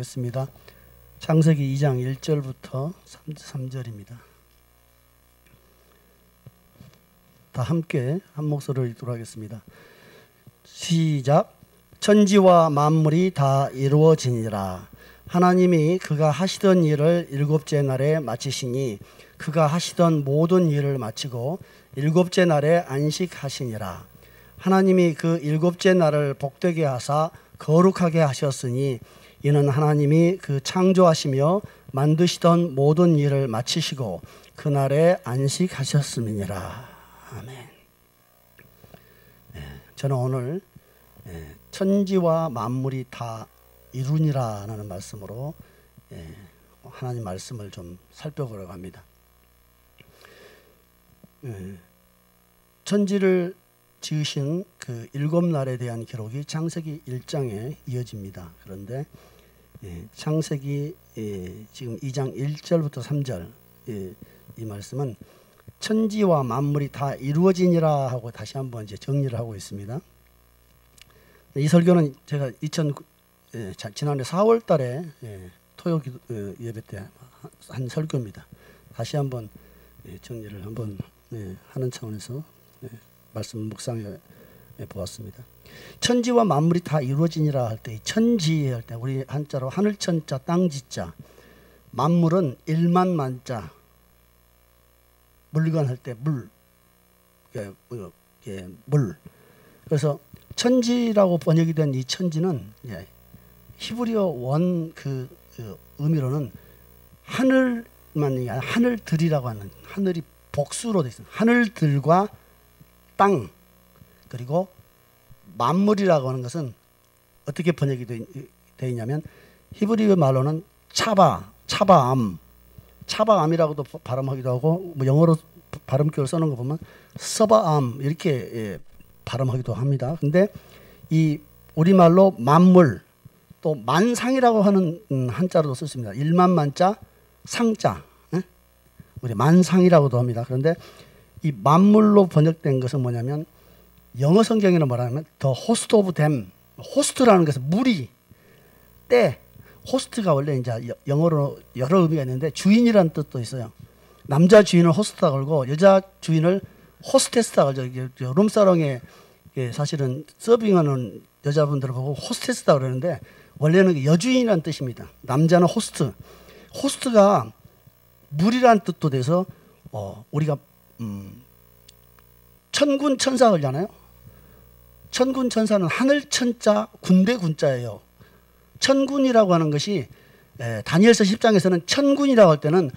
보겠습니다. 창세기 2장 1절부터 3절입니다. 다 함께 한 목소리로 읽도록 하겠습니다. 시작. 천지와 만물이 다 이루어지니라. 하나님이 그가 하시던 일을 일곱째 날에 마치시니 그가 하시던 모든 일을 마치고 일곱째 날에 안식하시니라. 하나님이 그 일곱째 날을 복되게 하사 거룩하게 하셨으니 이는 하나님이 그 창조하시며 만드시던 모든 일을 마치시고 그날에 안식하셨음이니라. 아멘. 저는 오늘 천지와 만물이 다 이루니라는 말씀으로 하나님 말씀을 좀 살펴보려고 합니다. 천지를 지으신 그 일곱 날에 대한 기록이 창세기 1장에 이어집니다. 그런데 창세기 지금 2장 1절부터 3절 이 말씀은 천지와 만물이 다 이루어지니라 하고 다시 한번 이제 정리를 하고 있습니다. 이 설교는 제가 지난해 4월 달에 토요 예배 때 한 설교입니다. 다시 한번 정리를 한번 하는 차원에서 말씀 묵상해 보았습니다. 천지와 만물이 다 이루어지니라 할 때 천지 할 때 우리 한자로 하늘천자 땅지자, 만물은 일만만자, 물건 할 때 물. 그래서 천지라고 번역이 된 이 천지는 히브리어 원 그 의미로는 하늘만이 아니라 하늘들이라고 하는, 하늘이 복수로 되어 있습니다. 하늘들과 땅, 그리고 만물이라고 하는 것은 어떻게 번역이 되어 있냐면 히브리어 말로는 차바암이라고도 발음하기도 하고, 뭐 영어로 발음표를 써놓은 거 보면 서바암 이렇게 발음하기도 합니다. 근데 이 우리말로 만물, 또 만상이라고 하는 한자로도 썼습니다. 일만만자, 상자, 우리 만상이라고도 합니다. 그런데 이 만물로 번역된 것은 뭐냐면 영어 성경에는 뭐라면 the host of them, 호스트라는 것은 무리, 때, 호스트가 원래 이제 영어로 여러 의미가 있는데 주인이라는 뜻도 있어요. 남자 주인을 호스트라 걸고 여자 주인을 호스테스라 걸죠. 룸사롱에 사실은 서빙하는 여자분들을 보고 호스테스라 그러는데 원래는 여주인이라는 뜻입니다. 남자는 호스트. 호스트가 물이라는 뜻도 돼서 우리가 천군 천사 그러잖아요. 천군 천사는 하늘 천자 군대 군자예요. 천군이라고 하는 것이 다니엘서 10장에서는 천군이라고 할 때는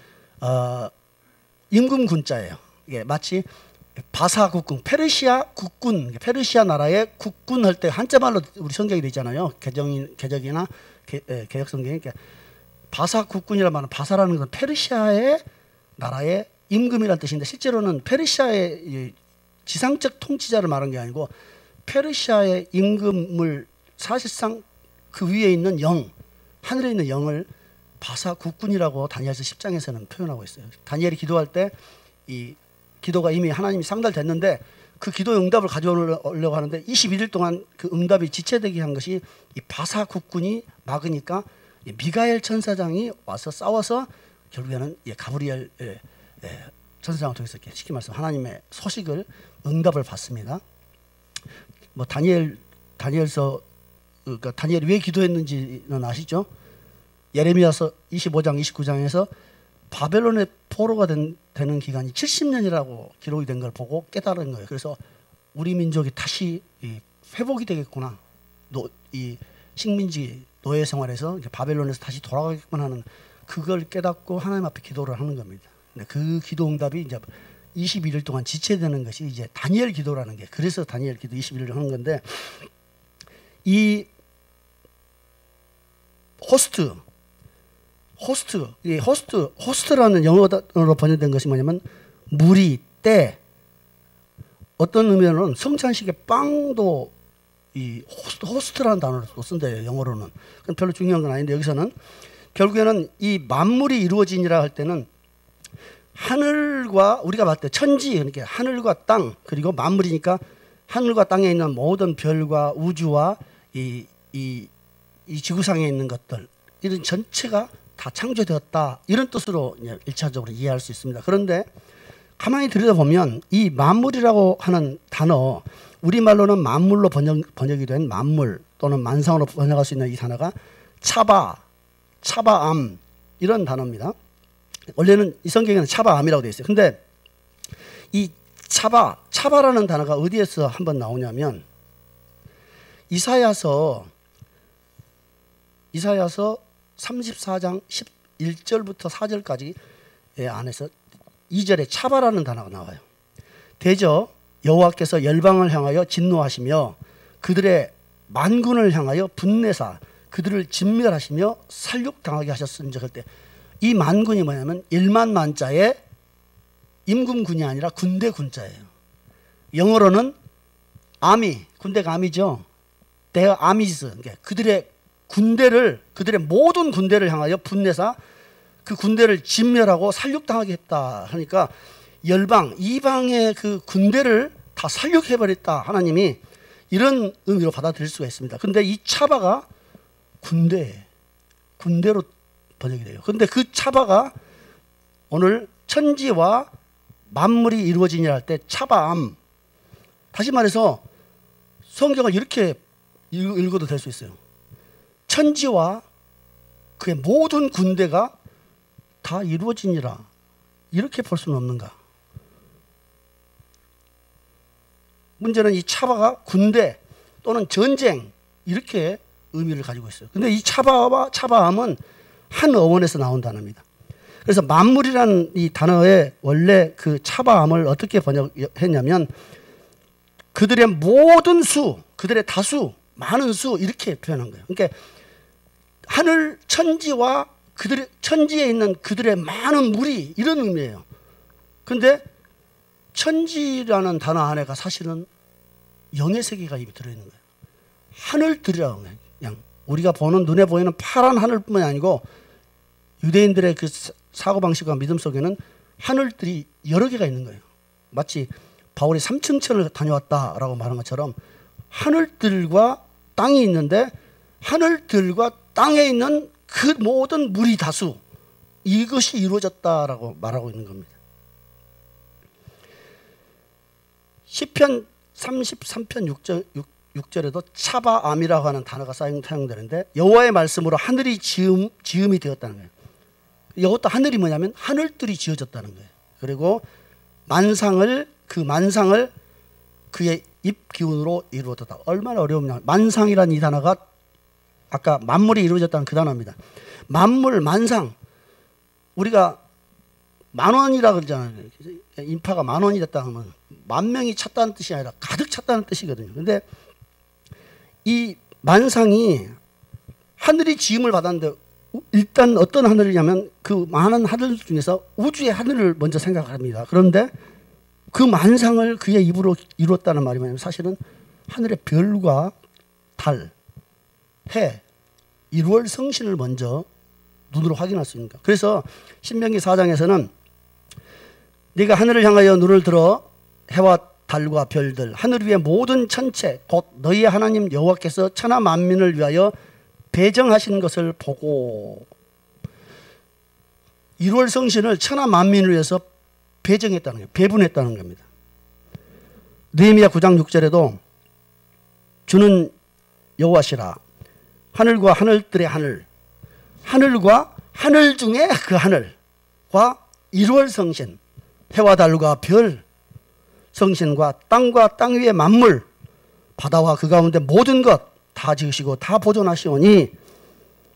임금 군자예요. 이게 마치 바사 국군, 페르시아 국군, 페르시아 나라의 국군 할 때 한자말로 우리 성경이 되잖아요. 개적이나 개역 성경이. 바사 국군이라는 말은, 바사라는 것은 페르시아의 나라의 임금이라는 뜻인데 실제로는 페르시아의 지상적 통치자를 말한 게 아니고 페르시아의 임금을 사실상 그 위에 있는 영, 하늘에 있는 영을 바사 국군이라고 다니엘서 10장에서는 표현하고 있어요. 다니엘이 기도할 때 이 기도가 이미 하나님이 상달됐는데 그 기도 응답을 가져오려고 하는데 21일 동안 그 응답이 지체되게 한 것이 이 바사 국군이 막으니까 미가엘 천사장이 와서 싸워서 결국에는 가브리엘 천사장을 통해서 쉽게 말해서 하나님의 소식을 응답을 받습니다. 뭐 다니엘서 그러니까 다니엘이 왜 기도했는지는 아시죠? 예레미야서 25장 29장에서 바벨론의 포로가 되는 기간이 70년이라고 기록이 된 걸 보고 깨달은 거예요. 그래서 우리 민족이 다시 회복이 되겠구나. 이 식민지 노예 생활에서 바벨론에서 다시 돌아가겠구나 하는 그걸 깨닫고 하나님 앞에 기도를 하는 겁니다. 그 기도 응답이 이제 21일 동안 지체되는 것이 이제 다니엘 기도라는 게, 그래서 다니엘 기도 21일을 하는 건데, 이 호스트라는 영어로 번역된 것이 뭐냐면 무리, 때, 어떤 의미로는 성찬식의 빵도 이 호스트라는 단어를 또 쓴대요, 영어로는. 그건 별로 중요한 건 아닌데 여기서는 결국에는 이 만물이 이루어지니라 할 때는 하늘과, 우리가 봤을 때 천지, 그러니까 하늘과 땅, 그리고 만물이니까 하늘과 땅에 있는 모든 별과 우주와 이 지구상에 있는 것들, 이런 전체가 다 창조되었다 이런 뜻으로 1차적으로 이해할 수 있습니다. 그런데 가만히 들여다보면 이 만물이라고 하는 단어, 우리말로는 만물로 번역이 된 만물 또는 만상으로 번역할 수 있는 이 단어가 차바, 차바암 이런 단어입니다. 원래는 이 성경에는 차바암이라고 되어 있어요. 근데 이 차바라는 단어가 어디에서 한번 나오냐면 이사야서 34장 11절부터 4절까지 안에서 2절에 차바라는 단어가 나와요. 대저 여호와께서 열방을 향하여 진노하시며 그들의 만군을 향하여 분내사 그들을 진멸하시며 살육당하게 하셨음즉 할 때 이 만군이 뭐냐면 1만 만자의 임금군이 아니라 군대 군자예요. 영어로는 아미, 군대가 아미죠. Their armies, 그러니까 그들의 군대를, 그들의 모든 군대를 향하여 분내사 그 군대를 진멸하고 살육당하게 했다 하니까 열방, 이방의 그 군대를 다 살육해버렸다 하나님이 이런 의미로 받아들일 수가 있습니다. 근데 이 차바가 군대로 번역이 돼요. 근데 그 차바가 오늘 천지와 만물이 이루어지냐 할 때 차바암, 다시 말해서 성경을 이렇게 읽어도 될 수 있어요. 천지와 그의 모든 군대가 다 이루어지니라 이렇게 볼 수는 없는가? 문제는 이 차바가 군대 또는 전쟁 이렇게 의미를 가지고 있어요. 근데 이 차바와 차바함은 한 어원에서 나온 단어입니다. 그래서 만물이라는 이 단어의 원래 그 차바함을 어떻게 번역했냐면 그들의 모든 수, 그들의 다수, 많은 수 이렇게 표현한 거예요. 그러니까 하늘 천지와 그들의 천지에 있는 그들의 많은 무리 이런 의미예요. 근데 천지라는 단어 안에가 사실은 영의 세계가 입에 들어있는 거예요. 하늘들이라고 해요. 그냥 우리가 보는 눈에 보이는 파란 하늘뿐만이 아니고 유대인들의 그 사고방식과 믿음 속에는 하늘들이 여러 개가 있는 거예요. 마치 바울이 삼층천을 다녀왔다라고 말한 것처럼 하늘들과 땅이 있는데 하늘들과 땅에 있는 그 모든 무리 다수 이것이 이루어졌다라고 말하고 있는 겁니다. 시편 33편 6절에도 차바암이라고 하는 단어가 사용되는데 여호와의 말씀으로 하늘이 지음이 되었다는 거예요. 이것도 하늘이 뭐냐면 하늘들이 지어졌다는 거예요. 그리고 그 만상을 그의 입 기운으로 이루어졌다. 얼마나 어려우냐. 만상이라는 이 단어가 아까 만물이 이루어졌다는 그 단어입니다. 만물, 만상. 우리가 10,000원이라 그러잖아요. 인파가 10,000원이 됐다 하면 10,000명이 찼다는 뜻이 아니라 가득 찼다는 뜻이거든요. 근데 이 만상이 하늘이 지음을 받았는데 일단 어떤 하늘이냐면 그 많은 하늘 중에서 우주의 하늘을 먼저 생각합니다. 그런데 그 만상을 그의 입으로 이루었다는 말이 뭐냐면 사실은 하늘의 별과 달, 해, 1월 성신을 먼저 눈으로 확인할 수 있는 거예요. 그래서 신명기 4장에서는 네가 하늘을 향하여 눈을 들어 해와 달과 별들, 하늘 위의 모든 천체, 곧 너희의 하나님 여호와께서 천하 만민을 위하여 배정하신 것을 보고 1월 성신을 천하 만민을 위해서 배정했다는 거예요. 배분했다는 겁니다. 느헤미야 9장 6절에도 주는 여호와시라 하늘과 하늘들의 하늘, 하늘과 하늘 중에 그 하늘과 1월 성신, 해와 달과 별 성신과 땅과 땅 위의 만물, 바다와 그 가운데 모든 것 다 지으시고 다 보존하시오니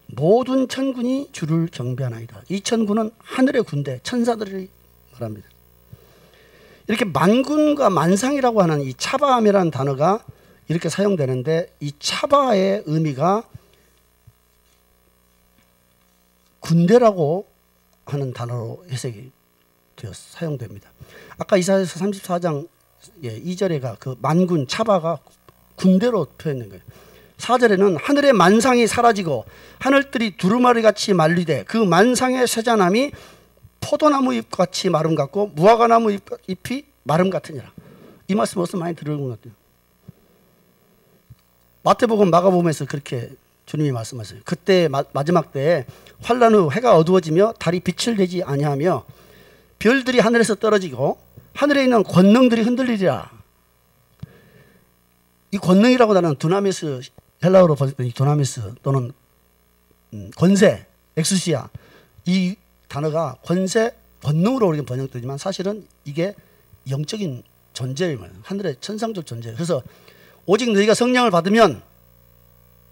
모든 천군이 주를 경배하나이다. 이 천군은 하늘의 군대, 천사들이 말합니다. 이렇게 만군과 만상이라고 하는 이 차바함이라는 단어가 이렇게 사용되는데 이 차바의 의미가 군대라고 하는 단어로 해석이 되어서 사용됩니다. 아까 이사야서 34장 2절에가 그 만군, 차바가 군대로 표현된 거예요. 4절에는 하늘의 만상이 사라지고 하늘들이 두루마리같이 말리되 그 만상의 쇠잔함이 포도나무 잎같이 마름 같고 무화과나무 잎이 마름 같으니라. 이 말씀 어디서 많이 들은 것 같아요. 마태복음, 마가복음에서 그렇게 주님이 말씀하세요. 그때 마지막 때에 환난 후 해가 어두워지며 달이 빛을 내지 아니하며 별들이 하늘에서 떨어지고 하늘에 있는 권능들이 흔들리리라. 이 권능이라고 하는 두나미스, 헬라어로 볼 때 이 두나미스 또는 권세, 엑수시아, 이 단어가 권세, 권능으로 우리가 번역되지만 사실은 이게 영적인 존재예요. 하늘의 천상적 존재예요. 그래서 오직 너희가 성령을 받으면,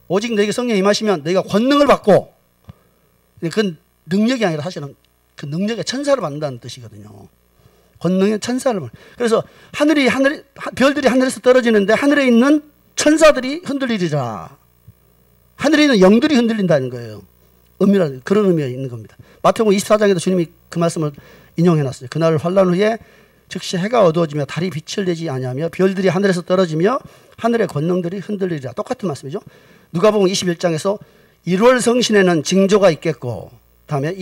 오직 너희가 성령이 임하시면 너희가 권능을 받고, 그 능력이 아니라 사실은 그 능력의 천사를 받는다는 뜻이거든요. 권능의 천사를. 그래서 별들이 하늘에서 떨어지는데 하늘에 있는 천사들이 흔들리리라. 하늘에 있는 영들이 흔들린다는 거예요. 의미라, 그런 의미가 있는 겁니다. 마태복음 24장에도 주님이 그 말씀을 인용해 놨어요. 그날 환난 후에 즉시 해가 어두워지며 달이 빛을 내지 아니하며 별들이 하늘에서 떨어지며 하늘의 권능들이 흔들리리라. 똑같은 말씀이죠. 누가복음 21장에서 1월 성신에는 징조가 있겠고, 다음에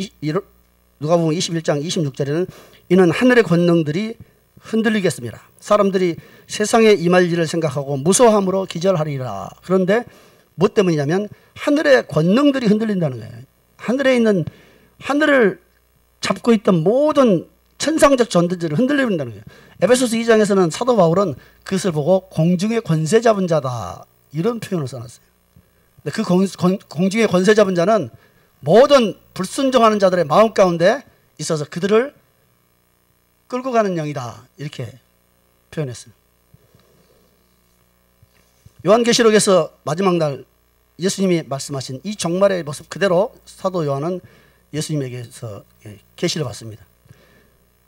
누가복음 21장 26절에는 이는 하늘의 권능들이 흔들리겠습니다. 사람들이 세상에 임할 일을 생각하고 무서워함으로 기절하리라. 그런데 뭐 때문이냐면 하늘의 권능들이 흔들린다는 거예요. 하늘에 있는, 하늘을 잡고 있던 모든 천상적 존재들을 흔들린다는 거예요. 에베소서 2장에서는 사도 바울은 그것을 보고 공중의 권세 잡은 자다, 이런 표현을 써놨어요. 근데 그 공중의 권세 잡은 자는 모든 불순종하는 자들의 마음 가운데 있어서 그들을 끌고 가는 영이다, 이렇게 표현했어요. 요한계시록에서 마지막 날 예수님이 말씀하신 이 종말의 모습 그대로 사도 요한은 예수님에게서 계시를 받습니다.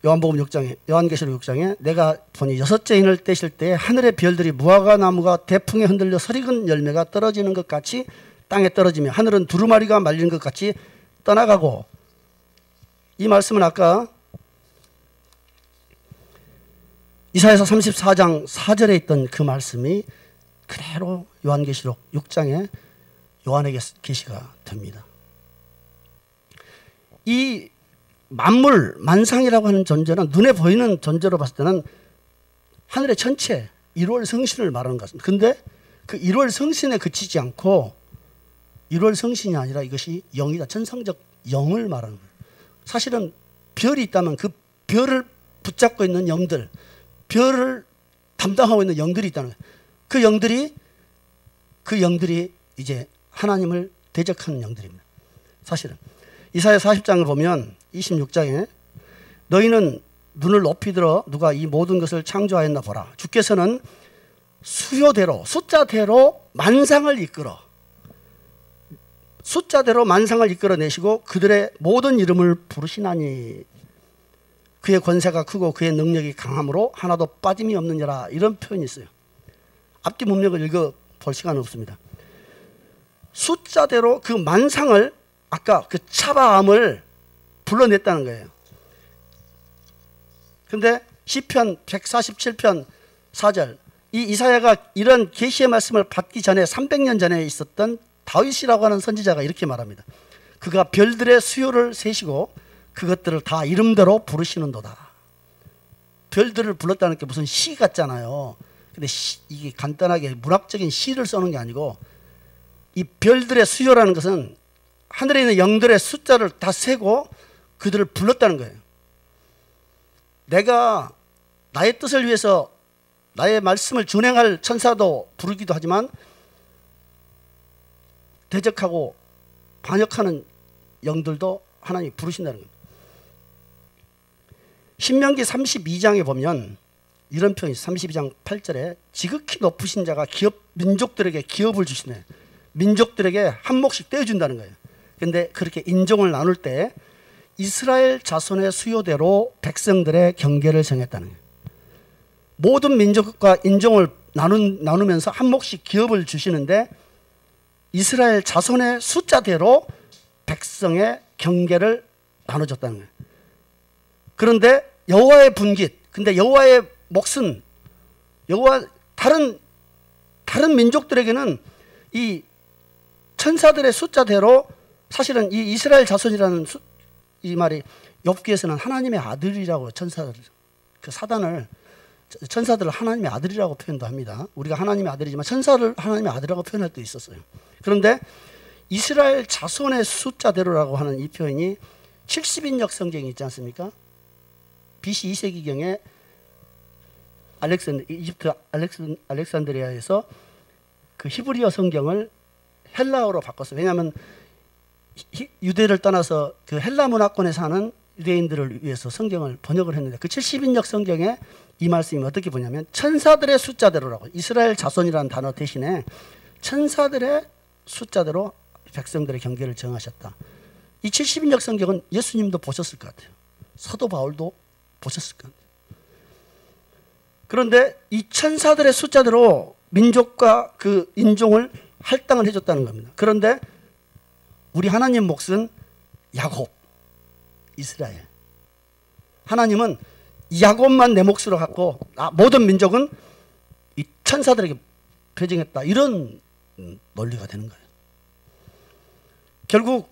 요한복음 6장에, 요한계시록 6장에 내가 보니 6째 인을 떼실 때에 하늘의 별들이 무화과 나무가 대풍에 흔들려 설익은 열매가 떨어지는 것 같이 땅에 떨어지며 하늘은 두루마리가 말린 것 같이 떠나가고, 이 말씀은 아까 이사야서 34장 4절에 있던 그 말씀이 그대로 요한계시록 6장에 요한에게 계시가 됩니다. 이 만물, 만상이라고 하는 존재는 눈에 보이는 존재로 봤을 때는 하늘의 전체 1월 성신을 말하는 것 같습니다. 근데 그 1월 성신에 그치지 않고 1월 성신이 아니라 이것이 영이다, 천상적 영을 말하는 거예요. 사실은 별이 있다면 그 별을 붙잡고 있는 영들, 별을 담당하고 있는 영들이 있다는 거예요. 그 영들이 이제 하나님을 대적하는 영들입니다. 사실은 이사야 40장을 보면 26장에 너희는 눈을 높이 들어 누가 이 모든 것을 창조하였나 보라. 주께서는 수요대로, 숫자대로 만상을 이끌어, 숫자대로 만상을 이끌어내시고 그들의 모든 이름을 부르시나니 그의 권세가 크고 그의 능력이 강함으로 하나도 빠짐이 없느니라. 이런 표현이 있어요. 앞뒤 문맥을 읽어볼 시간은 없습니다. 숫자대로 그 만상을, 아까 그 차바함을 불러냈다는 거예요. 근데 시편 147편 4절, 이 이사야가 이런 계시의 말씀을 받기 전에 300년 전에 있었던 다윗이라고 하는 선지자가 이렇게 말합니다. 그가 별들의 수요를 세시고 그것들을 다 이름대로 부르시는도다. 별들을 불렀다는 게 무슨 시 같잖아요. 근데 이게 간단하게 문학적인 시를 써는 게 아니고, 이 별들의 수요라는 것은 하늘에 있는 영들의 숫자를 다 세고 그들을 불렀다는 거예요. 내가 나의 뜻을 위해서 나의 말씀을 준행할 천사도 부르기도 하지만 대적하고 반역하는 영들도 하나님이 부르신다는 겁니다. 신명기 32장에 보면 이런 표현이 있어요. 32장 8절에 지극히 높으신 자가 민족들에게 기업을 주시네. 민족들에게 한 몫씩 떼어준다는 거예요. 그런데 그렇게 인종을 나눌 때 이스라엘 자손의 수요대로 백성들의 경계를 정했다는 거예요. 모든 민족과 인종을 나누면서 한 몫씩 기업을 주시는데 이스라엘 자손의 숫자대로 백성의 경계를 나눠줬다는 거예요. 그런데 여호와의 분깃, 근데 여호와의 몫은 다른 민족들에게는 이 천사들의 숫자대로, 사실은 이 이스라엘 자손이라는 이 말이 욥기에서는 하나님의 아들이라고 천사들을 하나님의 아들이라고 표현도 합니다. 우리가 하나님의 아들이지만 천사를 하나님의 아들이라고 표현할 때 있었어요. 그런데 이스라엘 자손의 숫자대로라고 하는 이 표현이 70인역 성경이 있지 않습니까? BC 2세기경에 이집트 알렉산드리아에서 그 히브리어 성경을 헬라어로 바꿨어요. 왜냐하면 유대를 떠나서 그 헬라 문화권에 사는 유대인들을 위해서 성경을 번역을 했는데, 그 70인역 성경에 이 말씀이 어떻게 보냐면 천사들의 숫자대로라고, 이스라엘 자손이라는 단어 대신에 천사들의 숫자대로 백성들의 경계를 정하셨다. 이 70인역 성경은 예수님도 보셨을 것 같아요. 사도 바울도 보셨을 것 같아요. 그런데 이 천사들의 숫자대로 민족과 그 인종을 할당을 해줬다는 겁니다. 그런데 우리 하나님 몫은 야곱, 이스라엘. 하나님은 야곱만 내 몫으로 갖고 모든 민족은 이 천사들에게 배정했다. 이런 논리가 되는 거예요. 결국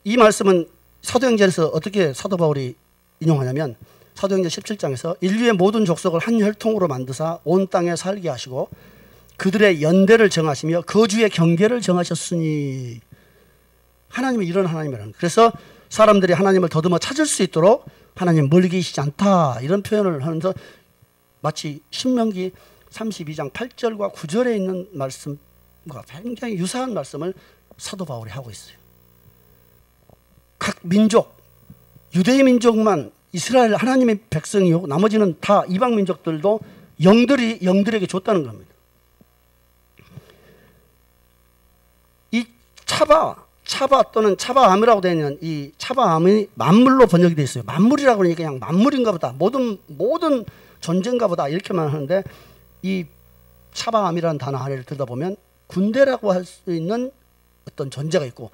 이 말씀은 사도행전에서 어떻게 사도 바울이 인용하냐면, 사도행전 17장에서 인류의 모든 족속을 한 혈통으로 만드사 온 땅에 살게 하시고 그들의 연대를 정하시며 거주의 경계를 정하셨으니, 하나님이 이런 하나님이라는 거예요. 그래서 사람들이 하나님을 더듬어 찾을 수 있도록 하나님 멀리 계시지 않다, 이런 표현을 하면서 마치 신명기 32장 8절과 9절에 있는 말씀과 굉장히 유사한 말씀을 사도 바울이 하고 있어요. 각 민족, 유대의 민족만 이스라엘 하나님의 백성이고 나머지는 다 이방 민족들도 영들에게 줬다는 겁니다. 이 차바 또는 차바암이라고 되어 있는 이 차바암이 만물로 번역이 되어 있어요. 만물이라고 하니까 그냥 만물인가 보다, 모든 존재인가 보다 이렇게만 하는데, 이 차바암이라는 단어 아래를 들여다보면 군대라고 할 수 있는 어떤 존재가 있고,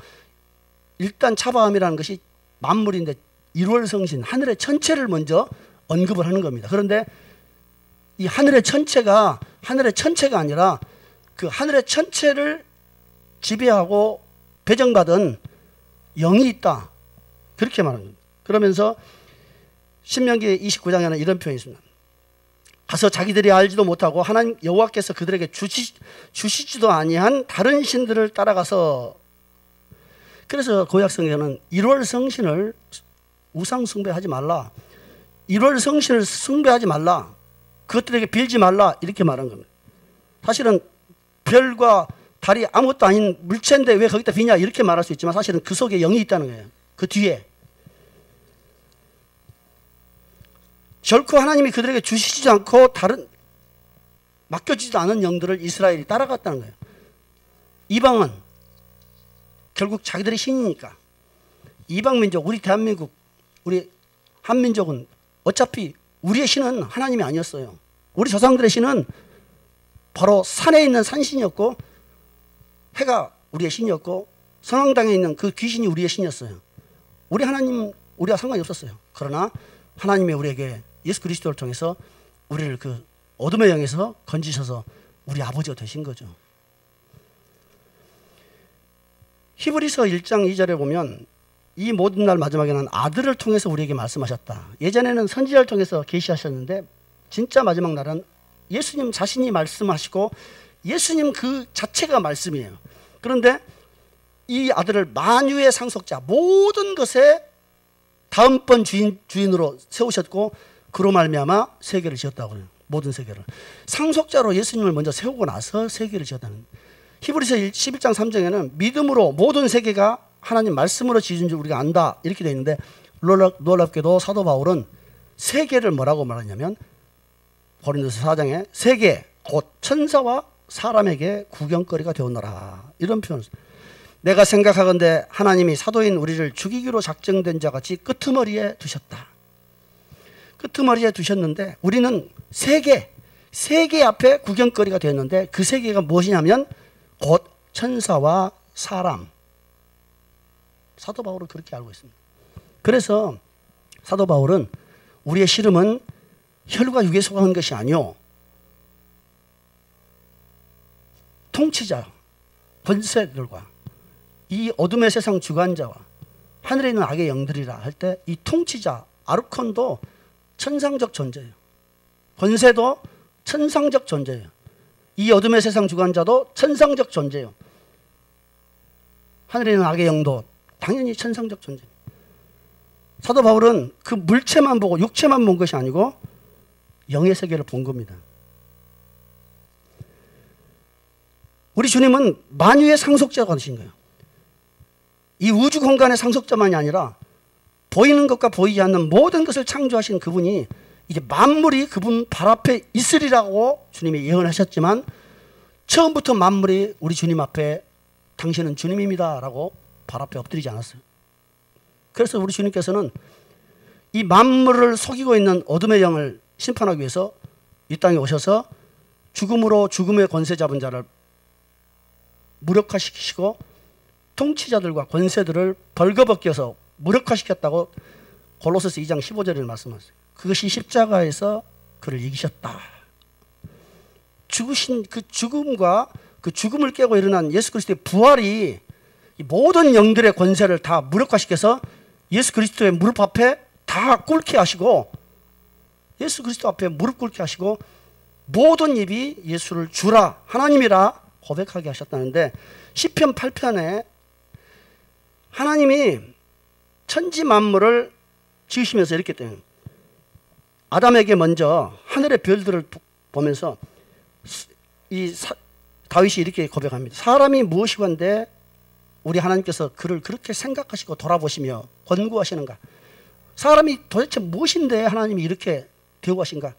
일단 차바암이라는 것이 만물인데 1월 성신, 하늘의 천체를 먼저 언급을 하는 겁니다. 그런데 이 하늘의 천체가 아니라 그 하늘의 천체를 지배하고 배정받은 영이 있다, 그렇게 말하는 겁니다. 그러면서 신명기 29장에는 이런 표현이 있습니다. 가서 자기들이 알지도 못하고 하나님 여호와께서 그들에게 주시지도 아니한 다른 신들을 따라가서, 그래서 구약성경에는 1월 성신을 우상 숭배하지 말라, 1월 성신을 숭배하지 말라, 그것들에게 빌지 말라, 이렇게 말한 겁니다. 사실은 별과 달이 아무것도 아닌 물체인데 왜 거기다 비냐, 이렇게 말할 수 있지만 사실은 그 속에 영이 있다는 거예요. 그 뒤에. 결코 하나님이 그들에게 주시지 않고 다른 맡겨지지도 않은 영들을 이스라엘이 따라갔다는 거예요. 이방은 결국 자기들이 신이니까, 이방 민족, 우리 대한민국, 우리 한민족은 어차피 우리의 신은 하나님이 아니었어요. 우리 조상들의 신은 바로 산에 있는 산신이었고, 해가 우리의 신이었고, 성황당에 있는 그 귀신이 우리의 신이었어요. 우리 하나님, 우리와 상관이 없었어요. 그러나 하나님이 우리에게 예수 그리스도를 통해서 우리를 그 어둠의 영에서 건지셔서 우리 아버지가 되신 거죠. 히브리서 1장 2절에 보면 이 모든 날 마지막에는 아들을 통해서 우리에게 말씀하셨다. 예전에는 선지자를 통해서 계시하셨는데 진짜 마지막 날은 예수님 자신이 말씀하시고 예수님 그 자체가 말씀이에요. 그런데 이 아들을 만유의 상속자, 모든 것의 다음번 주인으로 세우셨고, 그로 말미암아 세계를 지었다고 해요. 모든 세계를 상속자로 예수님을 먼저 세우고 나서 세계를 지었다는. 히브리서 11장 3장에는 믿음으로 모든 세계가 하나님 말씀으로 지은 줄 우리가 안다, 이렇게 되어 있는데, 놀랍게도 사도 바울은 세계를 뭐라고 말하냐면 고린도서 4장에 세계 곧 천사와 사람에게 구경거리가 되었노라, 이런 표현을 써요. 내가 생각하건대 하나님이 사도인 우리를 죽이기로 작정된 자 같이 끄트머리에 두셨다. 끄트머리에 두셨는데 우리는 세계 앞에 구경거리가 되었는데, 그 세계가 무엇이냐면 곧 천사와 사람. 사도 바울은 그렇게 알고 있습니다. 그래서 사도 바울은 우리의 씨름은 혈과 육에 속한 것이 아니요 통치자, 권세들과 이 어둠의 세상 주관자와 하늘에 있는 악의 영들이라 할 때, 이 통치자 아르콘도 천상적 존재예요. 권세도 천상적 존재예요. 이 어둠의 세상 주관자도 천상적 존재예요. 하늘에 있는 악의 영도 당연히 천상적 존재. 사도 바울은 그 물체만 보고 육체만 본 것이 아니고 영의 세계를 본 겁니다. 우리 주님은 만유의 상속자가 되신 거예요. 이 우주 공간의 상속자만이 아니라 보이는 것과 보이지 않는 모든 것을 창조하신 그분이 이제 만물이 그분 발 앞에 있으리라고 주님이 예언하셨지만 처음부터 만물이 우리 주님 앞에 당신은 주님입니다 라고 발 앞에 엎드리지 않았어요. 그래서 우리 주님께서는 이 만물을 속이고 있는 어둠의 영을 심판하기 위해서 이 땅에 오셔서 죽음으로 죽음의 권세 잡은 자를 무력화시키시고 통치자들과 권세들을 벌거벗겨서 무력화시켰다고 골로새서 2장 15절에 말씀하셨어요. 그것이 십자가에서 그를 이기셨다. 죽으신 그 죽음과 그 죽음을 깨고 일어난 예수 그리스도의 부활이 이 모든 영들의 권세를 다 무력화시켜서 예수 그리스도의 무릎 앞에 다 꿇게 하시고 예수 그리스도 앞에 무릎 꿇게 하시고 모든 입이 예수를 주라 하나님이라 고백하게 하셨다는데 시편 8편에 하나님이 천지 만물을 지으시면서 이렇게 돼요. 아담에게 먼저 하늘의 별들을 보면서 다윗이 이렇게 고백합니다. 사람이 무엇이건데 우리 하나님께서 그를 그렇게 생각하시고 돌아보시며 권고하시는가. 사람이 도대체 무엇인데 하나님이 이렇게 대우하신가.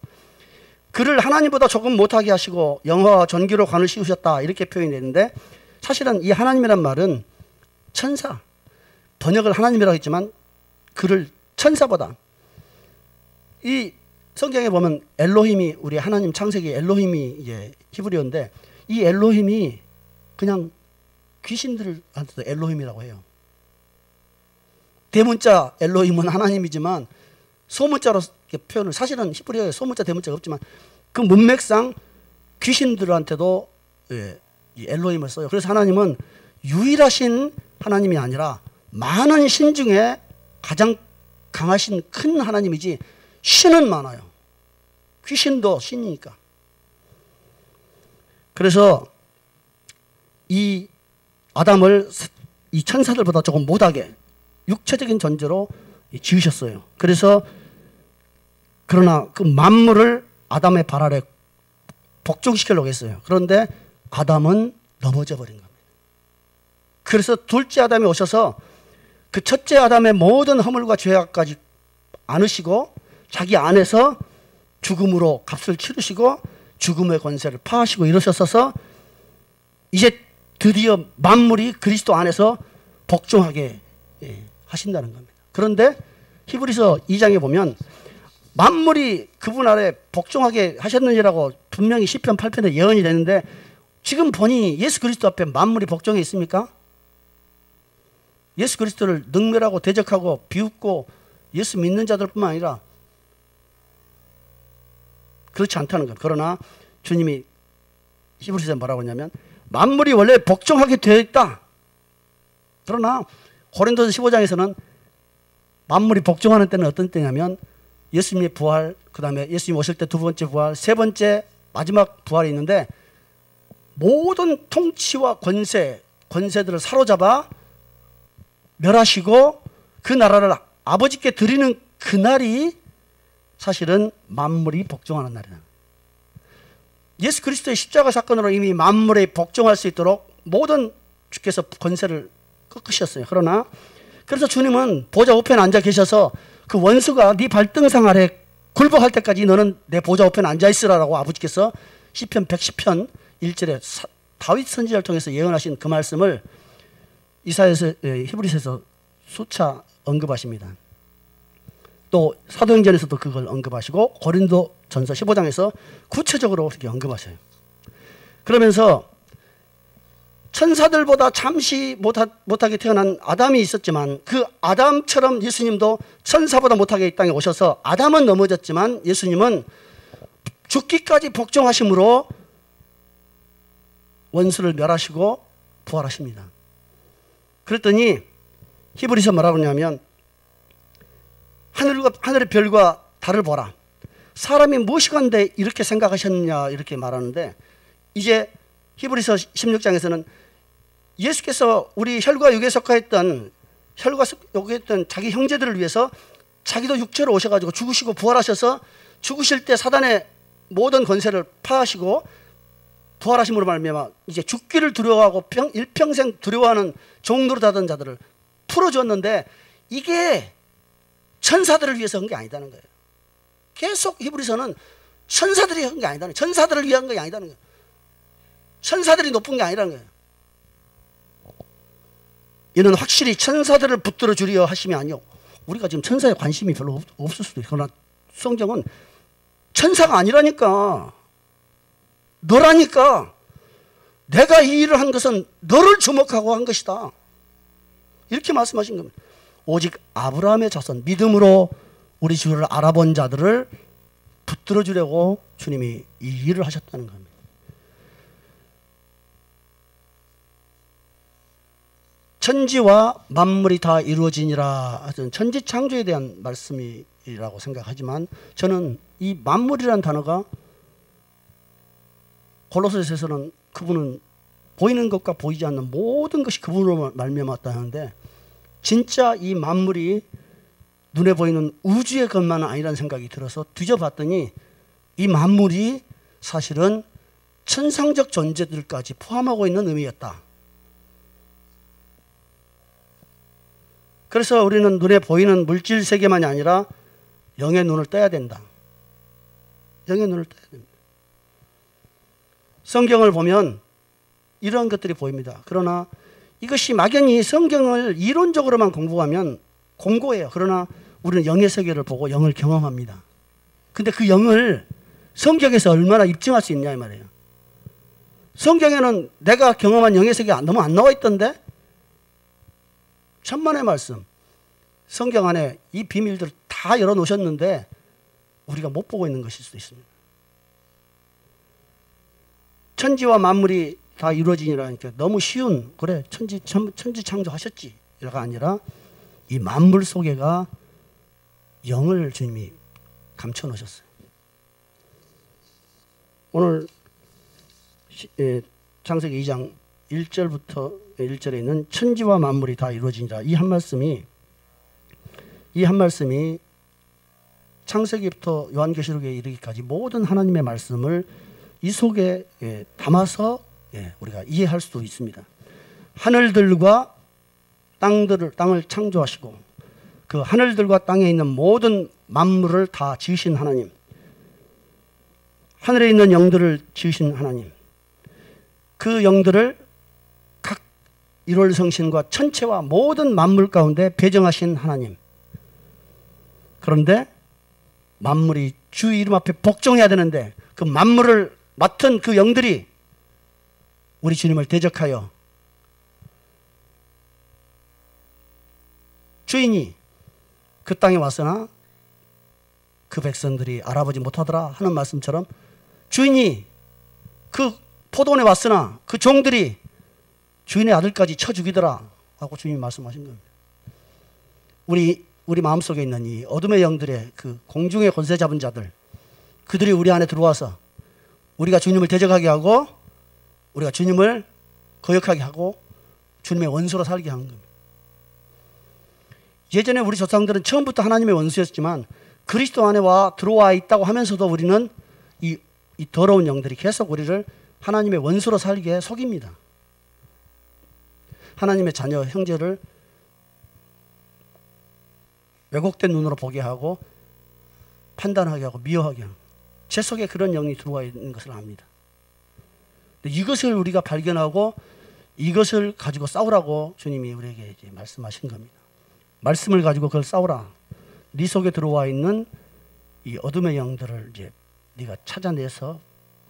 그를 하나님보다 조금 못하게 하시고 영화와 전기로 관을 씌우셨다 이렇게 표현이 되는데 사실은 이 하나님이란 말은 천사, 번역을 하나님이라고 했지만 그를 천사보다 이 성경에 보면 엘로힘이 우리 하나님 창세기 엘로힘이 이제 히브리어인데 이 엘로힘이 그냥 귀신들한테도 엘로힘이라고 해요. 대문자 엘로힘은 하나님이지만 소문자로 표현을 사실은 히브리어에 소문자 대문자가 없지만 그 문맥상 귀신들한테도 이 엘로힘을 써요. 그래서 하나님은 유일하신 하나님이 아니라 많은 신 중에 가장 강하신 큰 하나님이지 신은 많아요. 귀신도 신이니까. 그래서 이 아담을 이 천사들보다 조금 못하게 육체적인 존재로 지으셨어요. 그래서 그러나 그 만물을 아담의 발 아래 복종시키려고 했어요. 그런데 아담은 넘어져 버린 겁니다. 그래서 둘째 아담이 오셔서 그 첫째 아담의 모든 허물과 죄악까지 안으시고 자기 안에서 죽음으로 값을 치르시고 죽음의 권세를 파하시고 이러셨어서 이제 드디어 만물이 그리스도 안에서 복종하게 하신다는 겁니다. 그런데 히브리서 2장에 보면 만물이 그분 아래 복종하게 하셨느니라고 분명히 시편 8편에 예언이 되는데 지금 보니 예수 그리스도 앞에 만물이 복종해 있습니까? 예수 그리스도를 능멸하고 대적하고 비웃고 예수 믿는 자들뿐만 아니라 그렇지 않다는 것. 그러나 주님이 히브리서에 뭐라고 하냐면 만물이 원래 복종하게 되어 있다. 그러나 고린도서 15장에서는 만물이 복종하는 때는 어떤 때냐면 예수님의 부활, 그 다음에 예수님 오실 때 두 번째 부활, 세 번째 마지막 부활이 있는데 모든 통치와 권세들을 사로잡아 멸하시고 그 나라를 아버지께 드리는 그날이 사실은 만물이 복종하는 날이다. 예수 그리스도의 십자가 사건으로 이미 만물에 복종할 수 있도록 모든 주께서 권세를 꺾으셨어요. 그러나 그래서 주님은 보좌 우편에 앉아 계셔서 그 원수가 네 발등상 아래 굴복할 때까지 너는 내 보좌 우편에 앉아 있으라라고 아버지께서 시편 110편 1절에 다윗 선지자를 통해서 예언하신 그 말씀을 이사야서 히브리서에서 수차 언급하십니다. 또 사도행전에서도 그걸 언급하시고 고린도전서 15장에서 구체적으로 그렇게 언급하셔요. 그러면서 천사들보다 잠시 못하게 태어난 아담이 있었지만 그 아담처럼 예수님도 천사보다 못하게 이 땅에 오셔서 아담은 넘어졌지만 예수님은 죽기까지 복종하심으로 원수를 멸하시고 부활하십니다. 그랬더니 히브리서 뭐라고 하냐면 하늘의 별과 달을 보라. 사람이 무엇이건데 이렇게 생각하셨느냐 이렇게 말하는데 이제 히브리서 16장에서는 예수께서 우리 혈과 육에 속하였던 자기 형제들을 위해서 자기도 육체로 오셔가지고 죽으시고 부활하셔서 죽으실 때 사단의 모든 권세를 파하시고 부활하심으로 말미암아 이제 죽기를 두려워하고 일평생 두려워하는 종 노릇하던 자들을 풀어주었는데, 이게 천사들을 위해서 한 게 아니다는 거예요. 계속 히브리서는 천사들이 한 게 아니다는 거예요. 천사들을 위한 게 아니다는 거예요. 천사들이 높은 게 아니라는 거예요. 이는 확실히 천사들을 붙들어 주려 하심이 아니요, 우리가 지금 천사에 관심이 별로 없을 수도 있어요. 그러나 성경은 천사가 아니라니까, 너라니까, 내가 이 일을 한 것은 너를 주목하고 한 것이다, 이렇게 말씀하신 겁니다. 오직 아브라함의 자손, 믿음으로 우리 주를 알아본 자들을 붙들어 주려고 주님이 이 일을 하셨다는 겁니다. 천지와 만물이 다 이루어지니라 하여튼 천지 창조에 대한 말씀이라고 생각하지만, 저는 이 만물이라는 단어가 골로새서에서는 그분은 보이는 것과 보이지 않는 모든 것이 그분으로 말미암았다 하는데, 진짜 이 만물이 눈에 보이는 우주의 것만은 아니라는 생각이 들어서 뒤져봤더니 이 만물이 사실은 천상적 존재들까지 포함하고 있는 의미였다. 그래서 우리는 눈에 보이는 물질 세계만이 아니라 영의 눈을 떠야 된다. 영의 눈을 떠야 됩니다. 성경을 보면 이런 것들이 보입니다. 그러나 이것이 막연히 성경을 이론적으로만 공부하면 공고해요. 그러나 우리는 영의 세계를 보고 영을 경험합니다. 근데 그 영을 성경에서 얼마나 입증할 수 있냐 이 말이에요. 성경에는 내가 경험한 영의 세계가 너무 안 나와 있던데, 천만의 말씀, 성경 안에 이 비밀들을 다 열어놓으셨는데 우리가 못 보고 있는 것일 수도 있습니다. 천지와 만물이 다 이루어지니라니까 너무 쉬운, 그래 천지 창조하셨지 가 아니라 이 만물 속에가 영을 주님이 감춰 놓으셨어요. 오늘 창세기 2장 1절부터 1절에 있는 천지와 만물이 다 이루어지니라, 이 한 말씀이 창세기부터 요한계시록에 이르기까지 모든 하나님의 말씀을 이 속에 담아서 우리가 이해할 수도 있습니다. 하늘들과 땅을 창조하시고 그 하늘들과 땅에 있는 모든 만물을 다 지으신 하나님, 하늘에 있는 영들을 지으신 하나님, 그 영들을 각 일월성신과 천체와 모든 만물 가운데 배정하신 하나님. 그런데 만물이 주 이름 앞에 복종해야 되는데 그 만물을 맡은 그 영들이 우리 주님을 대적하여 주인이 그 땅에 왔으나 그 백성들이 알아보지 못하더라 하는 말씀처럼, 주인이 그 포도원에 왔으나 그 종들이 주인의 아들까지 쳐 죽이더라 하고 주님이 말씀하신 겁니다. 우리 마음속에 있는 이 어둠의 영들의 그 공중의 권세 잡은 자들, 그들이 우리 안에 들어와서 우리가 주님을 대적하게 하고 우리가 주님을 거역하게 하고 주님의 원수로 살게 한 겁니다. 예전에 우리 조상들은 처음부터 하나님의 원수였지만 그리스도 안에 들어와 있다고 하면서도 우리는 이 더러운 영들이 계속 우리를 하나님의 원수로 살게 속입니다. 하나님의 자녀 형제를 왜곡된 눈으로 보게 하고 판단하게 하고 미워하게 하고, 제 속에 그런 영이 들어와 있는 것을 압니다. 이것을 우리가 발견하고 이것을 가지고 싸우라고 주님이 우리에게 이제 말씀하신 겁니다. 말씀을 가지고 그걸 싸우라. 네 속에 들어와 있는 이 어둠의 영들을 이제 네가 찾아내서,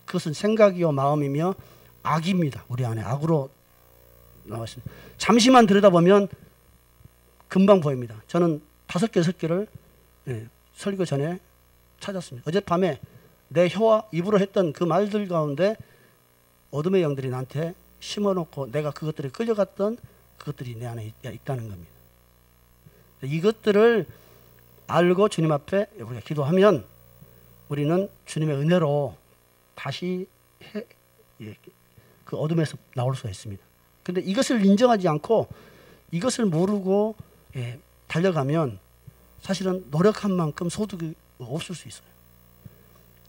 그것은 생각이요 마음이며 악입니다. 우리 안에 악으로 나왔습니다. 잠시만 들여다보면 금방 보입니다. 저는 5개, 6개를 설교 전에 찾았습니다. 어젯밤에 내 혀와 입으로 했던 그 말들 가운데 어둠의 영들이 나한테 심어놓고 내가 그것들에 끌려갔던 그것들이 내 안에 있다는 겁니다. 이것들을 알고 주님 앞에 우리가 기도하면 우리는 주님의 은혜로 다시 그 어둠에서 나올 수가 있습니다. 근데 이것을 인정하지 않고 이것을 모르고 달려가면 사실은 노력한 만큼 소득이 없을 수 있어요.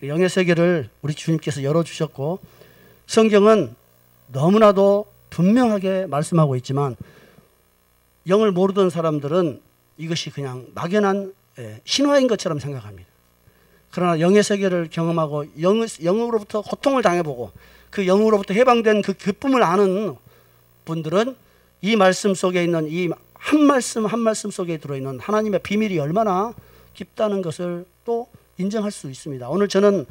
영의 세계를 우리 주님께서 열어주셨고 성경은 너무나도 분명하게 말씀하고 있지만 영을 모르던 사람들은 이것이 그냥 막연한 신화인 것처럼 생각합니다. 그러나 영의 세계를 경험하고 영으로부터 고통을 당해보고 그 영으로부터 해방된 그 기쁨을 아는 분들은 이 말씀 속에 있는 이 한 말씀 한 말씀 속에 들어있는 하나님의 비밀이 얼마나 깊다는 것을 또 인정할 수 있습니다. 오늘 저는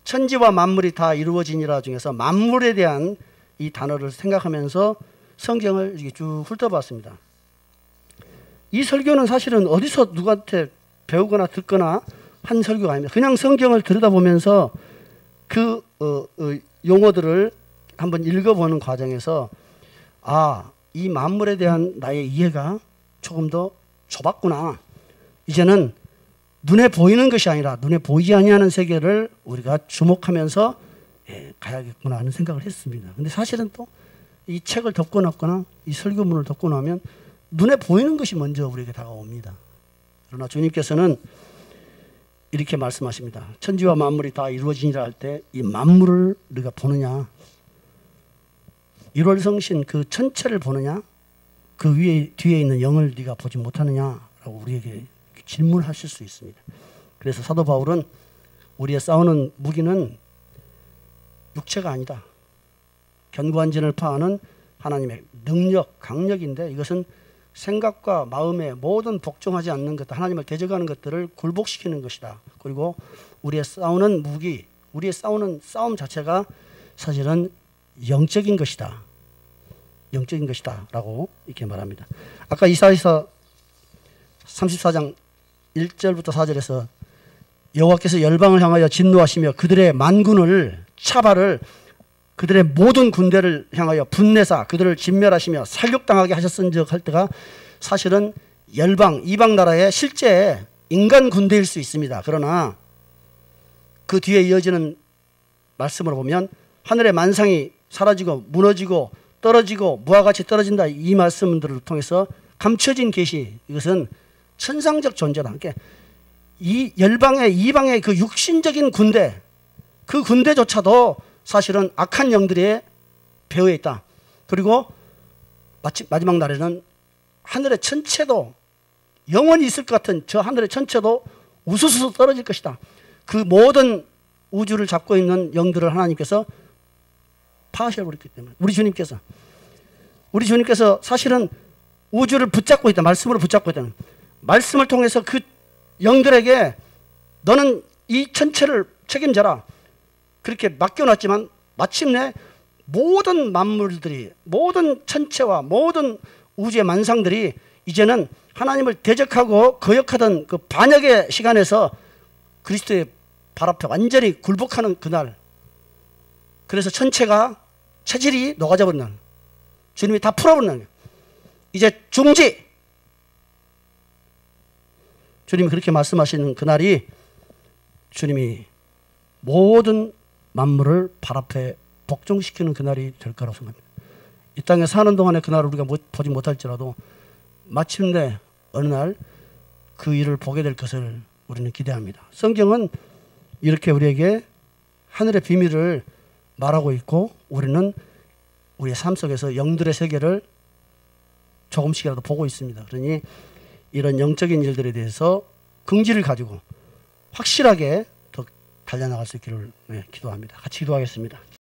천지와 만물이 다 이루어지니라 중에서 만물에 대한 이 단어를 생각하면서 성경을 이렇게 쭉 훑어봤습니다. 이 설교는 사실은 어디서 누구한테 배우거나 듣거나 한 설교가 아닙니다. 그냥 성경을 들여다보면서 그 용어들을 한번 읽어보는 과정에서 이 만물에 대한 나의 이해가 조금 더 좁았구나. 이제는 눈에 보이는 것이 아니라 눈에 보이지 아니하는 세계를 우리가 주목하면서 가야겠구나 하는 생각을 했습니다. 근데 사실은 또 이 책을 덮고 놨거나 이 설교문을 덮고 나면 눈에 보이는 것이 먼저 우리에게 다가옵니다. 그러나 주님께서는 이렇게 말씀하십니다. 천지와 만물이 다 이루어지니라 할 때 이 만물을 우리가 보느냐? 1월 성신 그 전체를 보느냐? 그 뒤에 있는 영을 네가 보지 못하느냐라고 우리에게 질문하실 수 있습니다. 그래서 사도 바울은 우리의 싸우는 무기는 육체가 아니다. 견고한 진을 파하는 하나님의 능력, 강력인데 이것은 생각과 마음의 모든 복종하지 않는 것들, 하나님을 대적하는 것들을 굴복시키는 것이다. 그리고 우리의 싸우는 무기, 우리의 싸우는 싸움 자체가 사실은 영적인 것이다. 영적인 것이다 라고 이렇게 말합니다. 아까 이사야서 34장 1절부터 4절에서 여호와께서 열방을 향하여 진노하시며 그들의 만군을 차발을 그들의 모든 군대를 향하여 분내사 그들을 진멸하시며 살육당하게 하셨은즉 할 때가 사실은 열방 이방 나라의 실제 인간 군대일 수 있습니다. 그러나 그 뒤에 이어지는 말씀으로 보면 하늘의 만상이 사라지고 무너지고 떨어지고 무와 같이 떨어진다. 이 말씀들을 통해서 감춰진 계시, 이것은 천상적 존재다. 그러니까 이 열방의 이방의 그 육신적인 군대, 그 군대조차도 사실은 악한 영들의 배후에 있다. 그리고 마지막 날에는 하늘의 천체도 영원히 있을 것 같은 저 하늘의 천체도 우수수 떨어질 것이다. 그 모든 우주를 잡고 있는 영들을 하나님께서 파하셔버렸기 때문에 우리 주님께서 사실은 우주를 붙잡고 있다. 말씀으로 붙잡고 있다. 말씀을 통해서 그 영들에게 너는 이 천체를 책임져라. 그렇게 맡겨놨지만 마침내 모든 만물들이 모든 천체와 모든 우주의 만상들이 이제는 하나님을 대적하고 거역하던 그 반역의 시간에서 그리스도의 발 앞에 완전히 굴복하는 그날, 그래서 천체가 체질이 녹아져 버리는, 주님이 다 풀어버리는, 이제 중지, 주님이 그렇게 말씀하시는 그날이 주님이 모든 만물을 발 앞에 복종시키는 그날이 될 거라고 생각합니다. 이 땅에 사는 동안에 그날을 우리가 보지 못할지라도 마침내 어느 날 그 일을 보게 될 것을 우리는 기대합니다. 성경은 이렇게 우리에게 하늘의 비밀을 말하고 있고 우리는 우리의 삶 속에서 영들의 세계를 조금씩이라도 보고 있습니다. 그러니 이런 영적인 일들에 대해서 긍지를 가지고 확실하게 더 달려나갈 수 있기를 기도합니다. 같이 기도하겠습니다.